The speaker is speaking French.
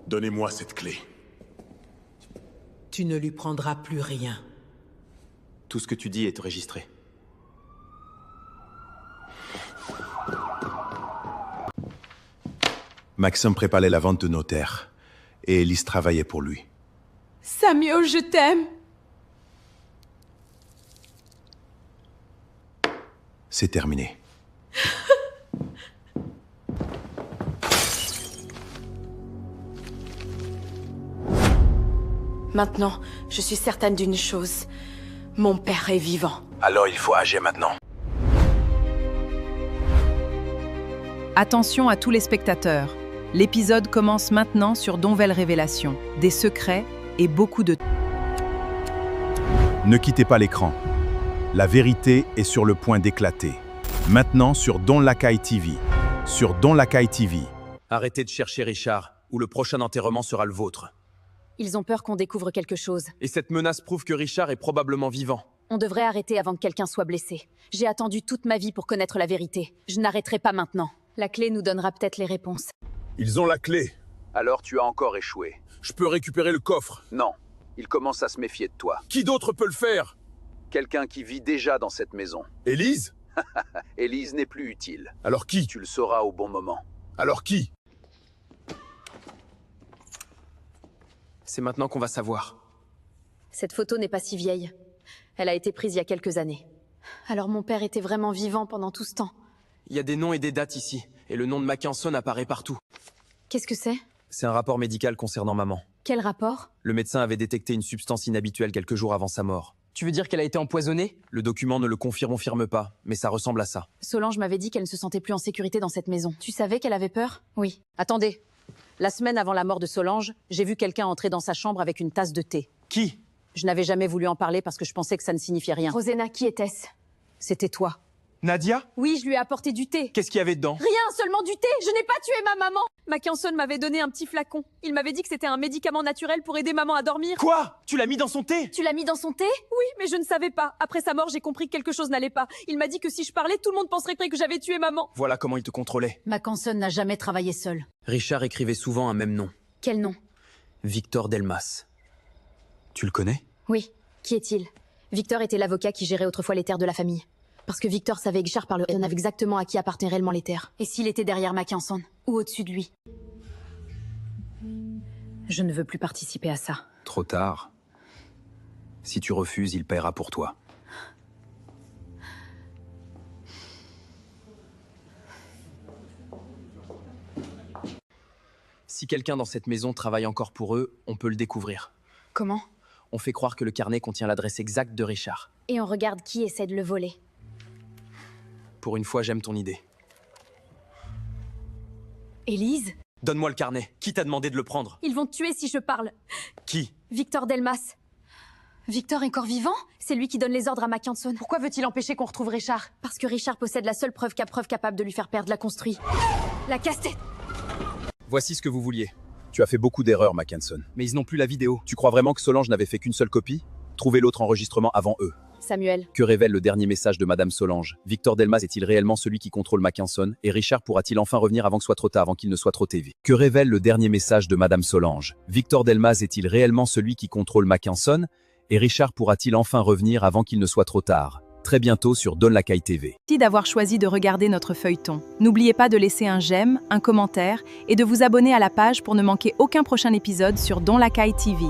Donnez-moi cette clé. Tu ne lui prendras plus rien. Tout ce que tu dis est enregistré. Maxime préparait la vente de nos terres, et Elise travaillait pour lui. Samuel, je t'aime. C'est terminé. Maintenant, je suis certaine d'une chose. Mon père est vivant. Alors il faut agir maintenant. Attention à tous les spectateurs. L'épisode commence maintenant sur Donwell Révélation. Des secrets et beaucoup de... Ne quittez pas l'écran. La vérité est sur le point d'éclater. Maintenant sur Don Lacaille TV. Sur Don Lacaille TV. Arrêtez de chercher Richard, ou le prochain enterrement sera le vôtre. Ils ont peur qu'on découvre quelque chose. Et cette menace prouve que Richard est probablement vivant. On devrait arrêter avant que quelqu'un soit blessé. J'ai attendu toute ma vie pour connaître la vérité. Je n'arrêterai pas maintenant. La clé nous donnera peut-être les réponses. Ils ont la clé. Alors tu as encore échoué. Je peux récupérer le coffre. Non, ils commencent à se méfier de toi. Qui d'autre peut le faire? Quelqu'un qui vit déjà dans cette maison. Élise? Élise n'est plus utile. Alors qui? Tu le sauras au bon moment. Alors qui? C'est maintenant qu'on va savoir. Cette photo n'est pas si vieille. Elle a été prise il y a quelques années. Alors mon père était vraiment vivant pendant tout ce temps. Il y a des noms et des dates ici, et le nom de Mackinson apparaît partout. Qu'est-ce que c'est? C'est un rapport médical concernant maman. Quel rapport? Le médecin avait détecté une substance inhabituelle quelques jours avant sa mort. Tu veux dire qu'elle a été empoisonnée? Le document ne le confirme pas, mais ça ressemble à ça. Solange m'avait dit qu'elle ne se sentait plus en sécurité dans cette maison. Tu savais qu'elle avait peur? Oui. Attendez. La semaine avant la mort de Solange, j'ai vu quelqu'un entrer dans sa chambre avec une tasse de thé. Qui? Je n'avais jamais voulu en parler parce que je pensais que ça ne signifiait rien. Rosena, qui était-ce? C'était toi. Nadia? Oui, je lui ai apporté du thé. Qu'est-ce qu'il y avait dedans? Rien, seulement du thé. Je n'ai pas tué ma maman. Mackinson m'avait donné un petit flacon. Il m'avait dit que c'était un médicament naturel pour aider maman à dormir. Quoi? Tu l'as mis dans son thé? Tu l'as mis dans son thé? Oui, mais je ne savais pas. Après sa mort, j'ai compris que quelque chose n'allait pas. Il m'a dit que si je parlais, tout le monde penserait que j'avais tué maman. Voilà comment il te contrôlait. Mackinson n'a jamais travaillé seul. Richard écrivait souvent un même nom. Quel nom? Victor Delmas. Tu le connais? Oui. Qui est-il? Victor était l'avocat qui gérait autrefois les terres de la famille. Parce que Victor savait que Richard savait exactement à qui appartenaient réellement les terres. Et s'il était derrière Mackinson? Ou au-dessus de lui? Je ne veux plus participer à ça. Trop tard. Si tu refuses, il paiera pour toi. Si quelqu'un dans cette maison travaille encore pour eux, on peut le découvrir. Comment? On fait croire que le carnet contient l'adresse exacte de Richard. Et on regarde qui essaie de le voler. Pour une fois, j'aime ton idée. Élise? Donne-moi le carnet. Qui t'a demandé de le prendre? Ils vont te tuer si je parle. Qui? Victor Delmas. Victor est encore vivant? C'est lui qui donne les ordres à Mackinson. Pourquoi veut-il empêcher qu'on retrouve Richard? Parce que Richard possède la seule preuve capable de lui faire perdre la construit. La casse-tête. Voici ce que vous vouliez. Tu as fait beaucoup d'erreurs, Mackinson. Mais ils n'ont plus la vidéo. Tu crois vraiment que Solange n'avait fait qu'une seule copie? Trouvez l'autre enregistrement avant eux. Samuel. Que révèle le dernier message de Madame Solange? Victor Delmas est-il réellement celui qui contrôle Mackinson? Et Richard pourra-t-il enfin revenir avant que soit trop tard, avant qu'il ne soit trop TV? Que révèle le dernier message de Madame Solange? Victor Delmas est-il réellement celui qui contrôle Mackinson? Et Richard pourra-t-il enfin revenir avant qu'il ne soit trop tard? Très bientôt sur Don Lacaille TV. Merci d'avoir choisi de regarder notre feuilleton. N'oubliez pas de laisser un j'aime, un commentaire et de vous abonner à la page pour ne manquer aucun prochain épisode sur Don Lacaille TV.